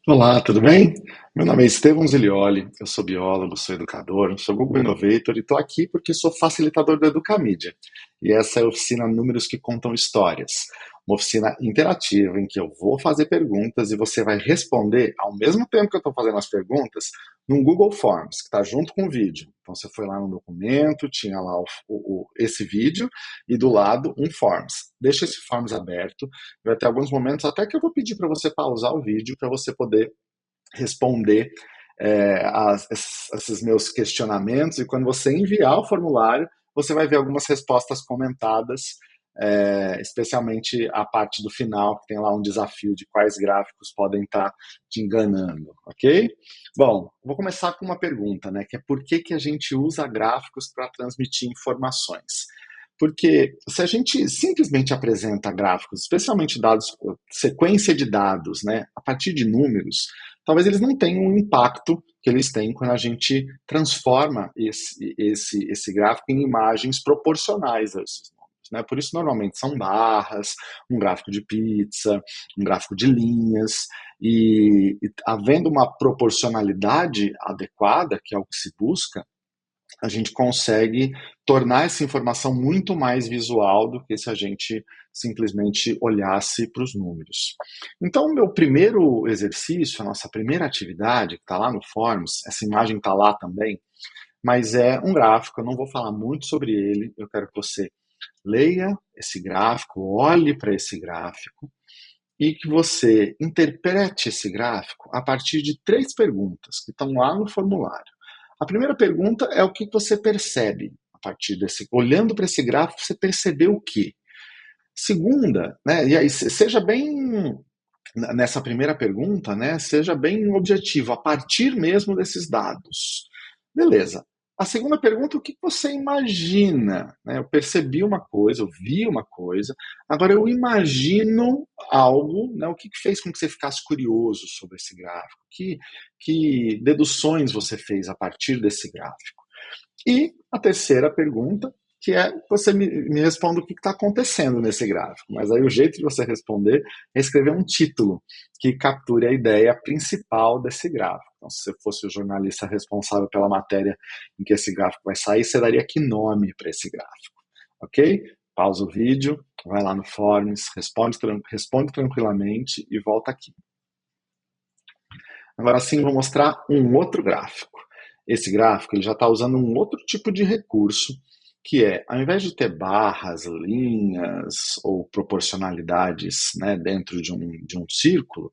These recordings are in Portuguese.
Olá, tudo bem? Meu nome é Estevão Zilioli, eu sou biólogo, sou educador, sou Google Innovator e estou aqui porque sou facilitador do Educamídia. E essa é a oficina Números que Contam Histórias, uma oficina interativa em que eu vou fazer perguntas e você vai responder ao mesmo tempo que eu estou fazendo as perguntas num Google Forms, que está junto com o vídeo. Então você foi lá no documento, tinha lá esse vídeo e do lado um Forms. Deixa esse Forms aberto. Vai ter alguns momentos até que eu vou pedir para você pausar o vídeo para você poder responder esses meus questionamentos. E quando você enviar o formulário, você vai ver algumas respostas comentadas, especialmente a parte do final, que tem lá um desafio de quais gráficos podem estar te enganando, ok? Bom, vou começar com uma pergunta, né? Que é por que a gente usa gráficos para transmitir informações? Porque se a gente simplesmente apresenta gráficos, especialmente dados, sequência de dados, né, a partir de números, talvez eles não tenham o impacto que eles têm quando a gente transforma esse gráfico em imagens proporcionais a esses números. Né? Por isso, normalmente, são barras, um gráfico de pizza, um gráfico de linhas, e havendo uma proporcionalidade adequada, que é o que se busca, a gente consegue tornar essa informação muito mais visual do que se a gente simplesmente olhasse para os números. Então, o meu primeiro exercício, a nossa primeira atividade, que está lá no Forms, essa imagem está lá também, mas é um gráfico, eu não vou falar muito sobre ele, eu quero que você leia esse gráfico, olhe para esse gráfico e que você interprete esse gráfico a partir de três perguntas que estão lá no formulário. A primeira pergunta é o que você percebe a partir desse, olhando para esse gráfico, você percebeu o quê? Segunda, né, e aí seja bem nessa primeira pergunta, né, seja bem objetivo, a partir mesmo desses dados. Beleza. A segunda pergunta, o que você imagina? Né? Eu percebi uma coisa, eu vi uma coisa, agora eu imagino algo, né? O que fez com que você ficasse curioso sobre esse gráfico? Que deduções você fez a partir desse gráfico? E a terceira pergunta, que é você me responda o que está acontecendo nesse gráfico. Mas aí o jeito de você responder é escrever um título que capture a ideia principal desse gráfico. Então, se você fosse o jornalista responsável pela matéria em que esse gráfico vai sair, você daria que nome para esse gráfico, ok? Pausa o vídeo, vai lá no Forms, responde tranquilamente e volta aqui. Agora sim, vou mostrar um outro gráfico. Esse gráfico ele já está usando um outro tipo de recurso, que é, ao invés de ter barras, linhas ou proporcionalidades, né, dentro de um círculo,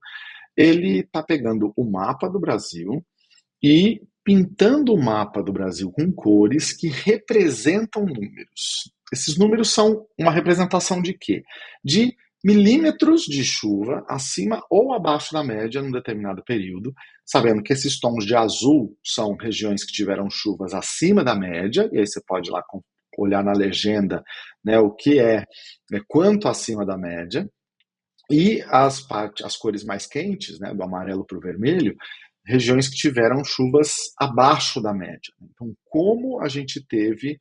ele está pegando o mapa do Brasil e pintando o mapa do Brasil com cores que representam números. Esses números são uma representação de quê? De milímetros de chuva acima ou abaixo da média num determinado período, sabendo que esses tons de azul são regiões que tiveram chuvas acima da média, e aí você pode ir lá olhar na legenda, né, o que é quanto acima da média, e as cores mais quentes, né, do amarelo para o vermelho, regiões que tiveram chuvas abaixo da média. Então, como a gente teve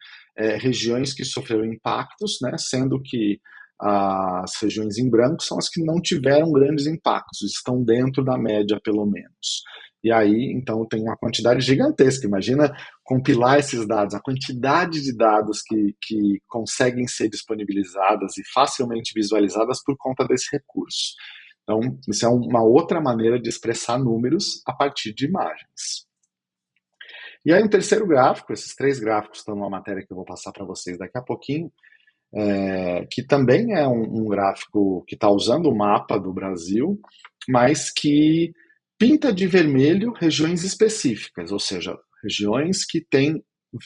regiões que sofreram impactos, né, sendo que as regiões em branco são as que não tiveram grandes impactos, estão dentro da média, pelo menos. E aí, então, tem uma quantidade gigantesca. Imagina compilar esses dados, a quantidade de dados que conseguem ser disponibilizadas e facilmente visualizadas por conta desse recurso. Então, isso é uma outra maneira de expressar números a partir de imagens. E aí, um terceiro gráfico, esses três gráficos estão numa matéria que eu vou passar para vocês daqui a pouquinho, que também é um gráfico que está usando o mapa do Brasil, mas que pinta de vermelho regiões específicas, ou seja, regiões que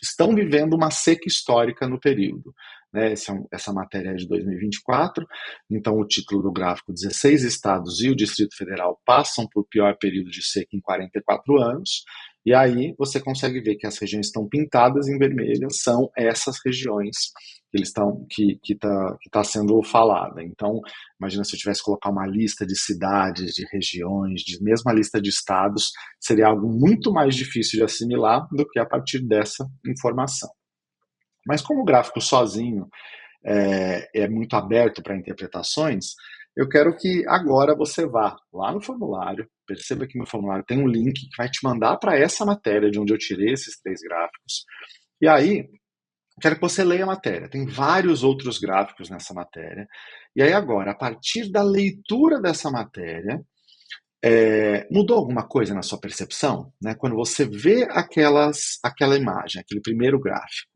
estão vivendo uma seca histórica no período. Né? Essa matéria é de 2024, então o título do gráfico: 16 estados e o Distrito Federal passam por pior período de seca em 44 anos, e aí você consegue ver que as regiões estão pintadas em vermelho são essas regiões que tá sendo falada. Então, imagina se eu tivesse que colocar uma lista de cidades, de regiões, de mesma lista de estados, seria algo muito mais difícil de assimilar do que a partir dessa informação. Mas como o gráfico sozinho é muito aberto para interpretações, eu quero que agora você vá lá no formulário, perceba que no formulário tem um link que vai te mandar para essa matéria de onde eu tirei esses 3 gráficos. E aí, quero que você leia a matéria. Tem vários outros gráficos nessa matéria. E aí agora, a partir da leitura dessa matéria, mudou alguma coisa na sua percepção? Né? Quando você vê aquela imagem, aquele primeiro gráfico,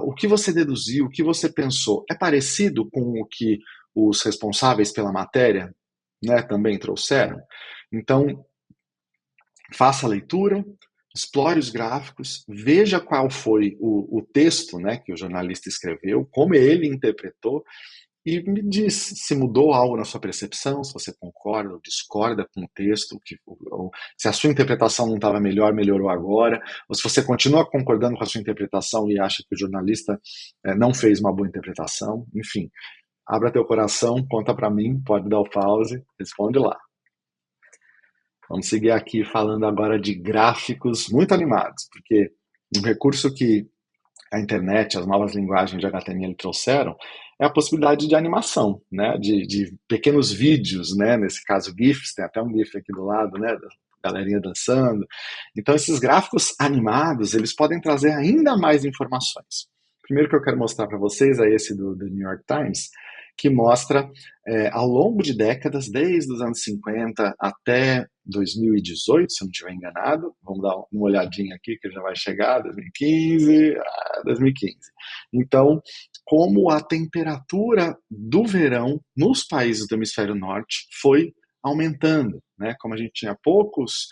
o que você deduziu, o que você pensou, é parecido com o que os responsáveis pela matéria, né, também trouxeram? Então, faça a leitura, explore os gráficos, veja qual foi o texto, né, que o jornalista escreveu, como ele interpretou, e me diz se mudou algo na sua percepção, se você concorda ou discorda com o texto, ou se a sua interpretação não estava melhor, melhorou agora, ou se você continua concordando com a sua interpretação e acha que o jornalista não fez uma boa interpretação. Enfim, abra teu coração, conta para mim, pode dar o pause, responde lá. Vamos seguir aqui falando agora de gráficos muito animados, porque um recurso que a internet, as novas linguagens de HTML trouxeram é a possibilidade de animação, né? De pequenos vídeos, né? Nesse caso GIFs, tem até um GIF aqui do lado, né? Da galerinha dançando. Então esses gráficos animados, eles podem trazer ainda mais informações. O primeiro que eu quero mostrar para vocês é esse do New York Times, que mostra ao longo de décadas, desde os anos 50 até 2018, se eu não estiver enganado, vamos dar uma olhadinha aqui que já vai chegar, 2015, 2015. Então, como a temperatura do verão nos países do hemisfério norte foi aumentando, né? Como a gente tinha poucos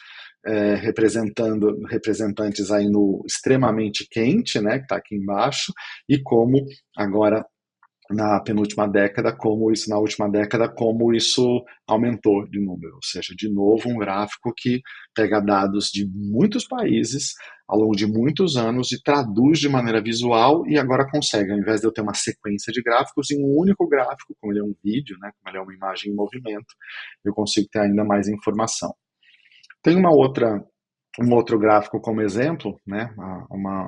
representantes aí no extremamente quente, né, que está aqui embaixo, e como agora na última década, como isso aumentou de número, ou seja, de novo um gráfico que pega dados de muitos países ao longo de muitos anos e traduz de maneira visual e agora consegue, ao invés de eu ter uma sequência de gráficos em um único gráfico, como ele é um vídeo, né, como ele é uma imagem em movimento, eu consigo ter ainda mais informação. Tem um outro gráfico como exemplo, né,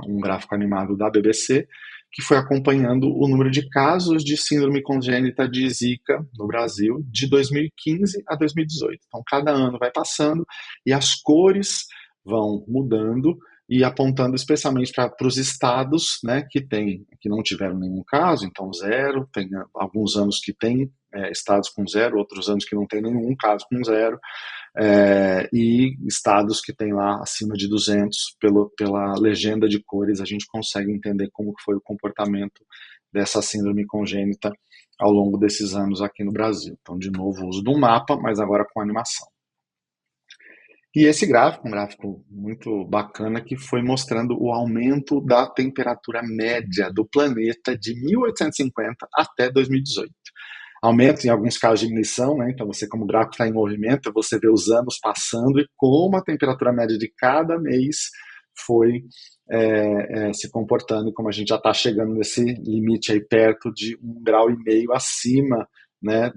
um gráfico animado da BBC, que foi acompanhando o número de casos de síndrome congênita de Zika no Brasil de 2015 a 2018. Então, cada ano vai passando e as cores vão mudando e apontando especialmente para os estados, né, que não tiveram nenhum caso, então zero, tem alguns anos que tem estados com zero, outros anos que não tem nenhum caso com zero, e estados que tem lá acima de 200, pela legenda de cores, a gente consegue entender como foi o comportamento dessa síndrome congênita ao longo desses anos aqui no Brasil. Então, de novo, o uso do mapa, mas agora com animação. E esse gráfico, um gráfico muito bacana, que foi mostrando o aumento da temperatura média do planeta de 1850 até 2018. Aumento em alguns casos de diminuição, né? Então você, como o gráfico está em movimento, você vê os anos passando e como a temperatura média de cada mês foi se comportando, e como a gente já está chegando nesse limite aí perto de 1,5 grau acima, né,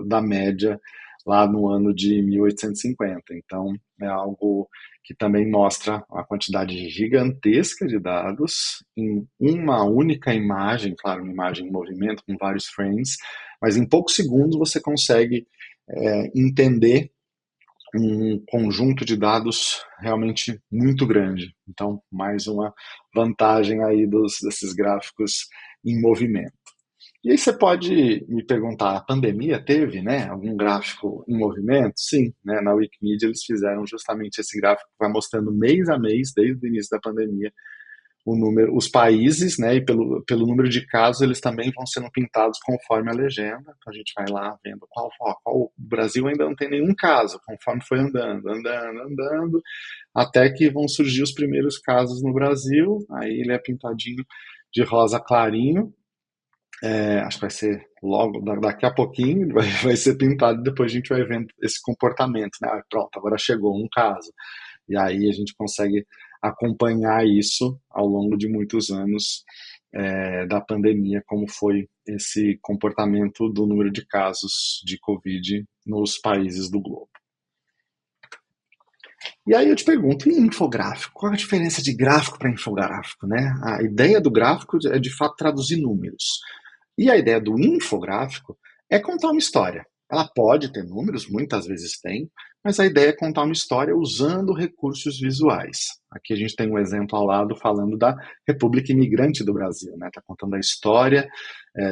da média lá no ano de 1850. Então é algo que também mostra uma quantidade gigantesca de dados em uma única imagem, claro, uma imagem em movimento com vários frames, mas em poucos segundos você consegue entender um conjunto de dados realmente muito grande. Então, mais uma vantagem aí desses gráficos em movimento. E aí você pode me perguntar, a pandemia teve, né, algum gráfico em movimento? Sim, né, na Wikimedia eles fizeram justamente esse gráfico que vai mostrando mês a mês, desde o início da pandemia, os países, né, e pelo número de casos, eles também vão sendo pintados conforme a legenda. Então a gente vai lá vendo qual o Brasil ainda não tem nenhum caso, conforme foi andando, até que vão surgir os primeiros casos no Brasil. Aí ele é pintadinho de rosa clarinho. Acho que vai ser logo, daqui a pouquinho, vai ser pintado, e depois a gente vai vendo esse comportamento, né? Pronto, agora chegou um caso. E aí a gente consegue acompanhar isso ao longo de muitos anos da pandemia, como foi esse comportamento do número de casos de Covid nos países do globo. E aí eu te pergunto, e infográfico? Qual a diferença de gráfico para infográfico, né? A ideia do gráfico é, de fato, traduzir números. E a ideia do infográfico é contar uma história. Ela pode ter números, muitas vezes tem, mas a ideia é contar uma história usando recursos visuais. Aqui a gente tem um exemplo ao lado falando da República Imigrante do Brasil, né? Está contando a história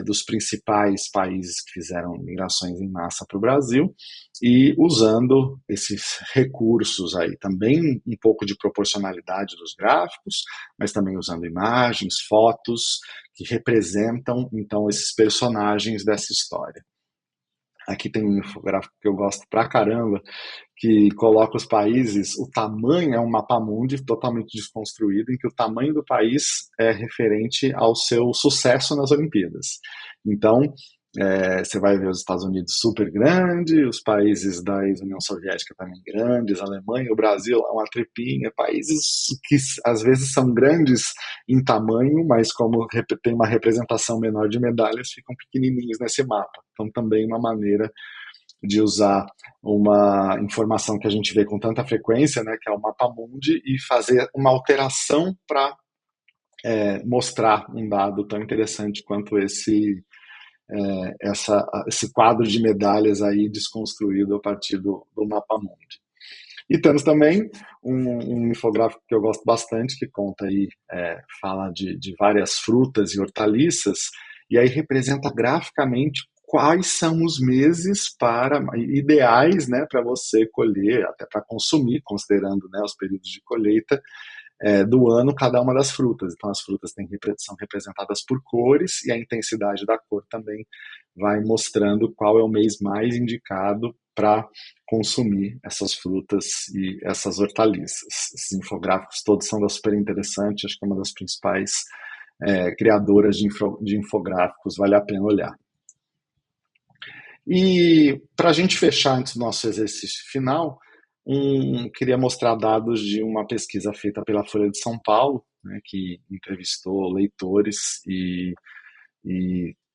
dos principais países que fizeram migrações em massa para o Brasil e usando esses recursos aí, também um pouco de proporcionalidade dos gráficos, mas também usando imagens, fotos que representam então esses personagens dessa história. Aqui tem um infográfico que eu gosto pra caramba, que coloca os países, o tamanho é um mapamundi totalmente desconstruído, em que o tamanho do país é referente ao seu sucesso nas Olimpíadas. Então, você vai ver os Estados Unidos super grande, os países da ex-União Soviética também grandes, a Alemanha, o Brasil é uma trepinha, países que às vezes são grandes em tamanho, mas como tem uma representação menor de medalhas, ficam pequenininhos nesse mapa. Então também uma maneira de usar uma informação que a gente vê com tanta frequência, né, que é o mapamundi, e fazer uma alteração para mostrar um dado tão interessante quanto esse quadro de medalhas aí desconstruído a partir do mapamundi. E temos também um infográfico que eu gosto bastante, que conta aí, fala de várias frutas e hortaliças, e aí representa graficamente quais são os meses ideais, né, para você colher, até para consumir, considerando, né, os períodos de colheita do ano, cada uma das frutas. Então as frutas são representadas por cores e a intensidade da cor também vai mostrando qual é o mês mais indicado para consumir essas frutas e essas hortaliças. Esses infográficos todos são super interessantes, acho que é uma das principais criadoras de infográficos, vale a pena olhar. E para a gente fechar antes do nosso exercício final, queria mostrar dados de uma pesquisa feita pela Folha de São Paulo, né, que entrevistou leitores e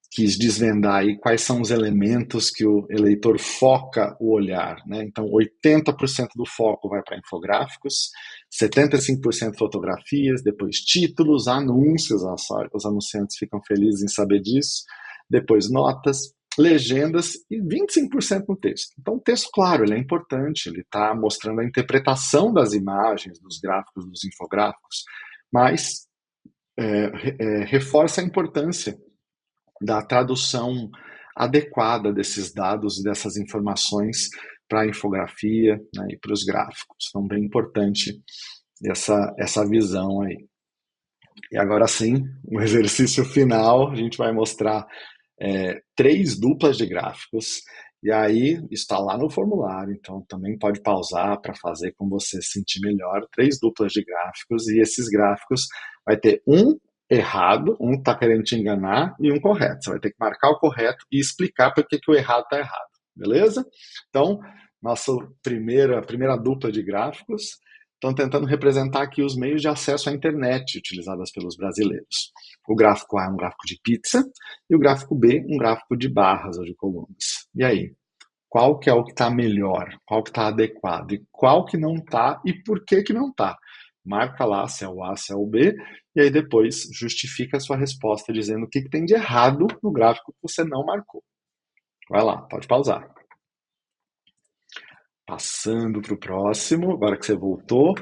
quis desvendar aí quais são os elementos que o eleitor foca o olhar, né? Então, 80% do foco vai para infográficos, 75% fotografias, depois títulos, anúncios, os anunciantes ficam felizes em saber disso, depois notas, legendas e 25% no texto. Então, o texto, claro, ele é importante, ele está mostrando a interpretação das imagens, dos gráficos, dos infográficos, mas reforça a importância da tradução adequada desses dados e dessas informações para a infografia, né, e para os gráficos. Então, bem importante essa visão aí. E agora sim, no exercício final, a gente vai mostrar 3 duplas de gráficos, e aí está lá no formulário, então também pode pausar para fazer como você se sentir melhor. 3 duplas de gráficos, e esses gráficos vai ter um errado, um está querendo te enganar e um correto. Você vai ter que marcar o correto e explicar por que o errado está errado, beleza? Então, nossa primeira dupla de gráficos estão tentando representar aqui os meios de acesso à internet utilizadas pelos brasileiros. O gráfico A é um gráfico de pizza e o gráfico B um gráfico de barras ou de colunas. E aí? Qual que é o que está melhor? Qual que está adequado? E qual que não está e por que não está? Marca lá se é o A, se é o B, e aí depois justifica a sua resposta dizendo o que tem de errado no gráfico que você não marcou. Vai lá, pode pausar. Passando para o próximo, agora que você voltou,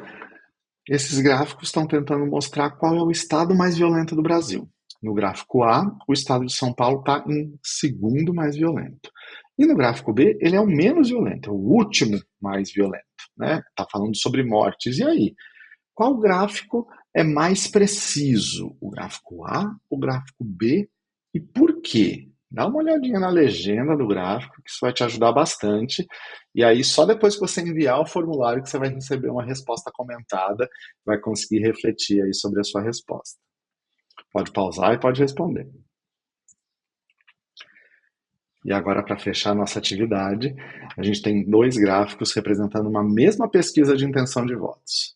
esses gráficos estão tentando mostrar qual é o estado mais violento do Brasil. No gráfico A, o estado de São Paulo está em segundo mais violento. E no gráfico B, ele é o menos violento, é o último mais violento, né? Está falando sobre mortes. E aí? Qual gráfico é mais preciso? O gráfico A, o gráfico B? E por quê? Dá uma olhadinha na legenda do gráfico, que isso vai te ajudar bastante. E aí, só depois que você enviar o formulário que você vai receber uma resposta comentada, vai conseguir refletir aí sobre a sua resposta. Pode pausar e pode responder. E agora, para fechar a nossa atividade, a gente tem 2 gráficos representando uma mesma pesquisa de intenção de votos.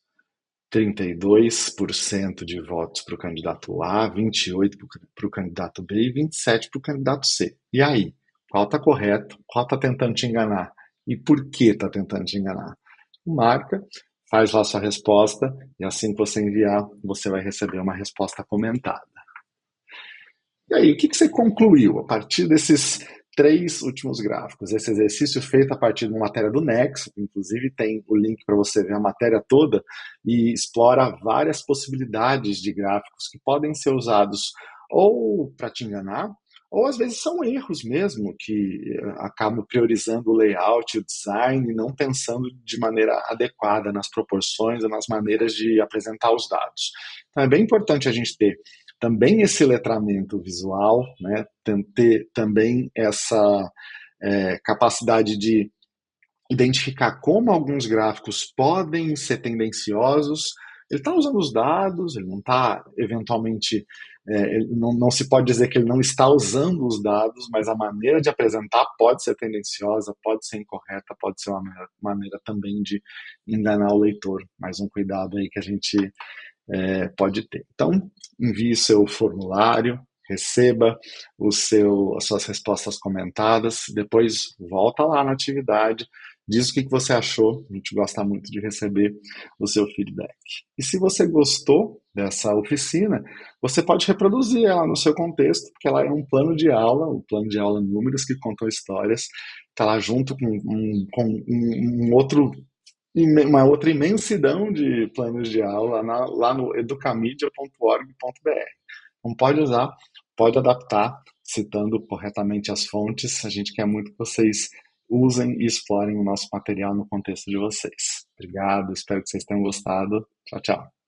32% de votos para o candidato A, 28% para o candidato B e 27% para o candidato C. E aí? Qual está correto? Qual está tentando te enganar? E por que está tentando te enganar? Marca, faz lá sua resposta e assim que você enviar, você vai receber uma resposta comentada. E aí, o que você concluiu a partir desses 3 últimos gráficos. Esse exercício feito a partir de uma matéria do Nexo, inclusive tem o link para você ver a matéria toda, e explora várias possibilidades de gráficos que podem ser usados ou para te enganar, ou às vezes são erros mesmo, que acabam priorizando o layout e o design, e não pensando de maneira adequada nas proporções e nas maneiras de apresentar os dados. Então é bem importante a gente ter também esse letramento visual, né? Ter também essa capacidade de identificar como alguns gráficos podem ser tendenciosos. Ele está usando os dados, ele não está, eventualmente, não se pode dizer que ele não está usando os dados, mas a maneira de apresentar pode ser tendenciosa, pode ser incorreta, pode ser uma maneira também de enganar o leitor. Mais um cuidado aí que a gente pode ter. Então, envie seu formulário, receba as suas respostas comentadas, depois volta lá na atividade, diz o que você achou, a gente gosta muito de receber o seu feedback. E se você gostou dessa oficina, você pode reproduzir ela no seu contexto, porque ela é um plano de aula, o plano de aula Números que contam histórias, está lá junto com uma outra imensidão de planos de aula lá no educamedia.org.br. Então pode usar, pode adaptar, citando corretamente as fontes. A gente quer muito que vocês usem e explorem o nosso material no contexto de vocês. Obrigado, espero que vocês tenham gostado. Tchau, tchau.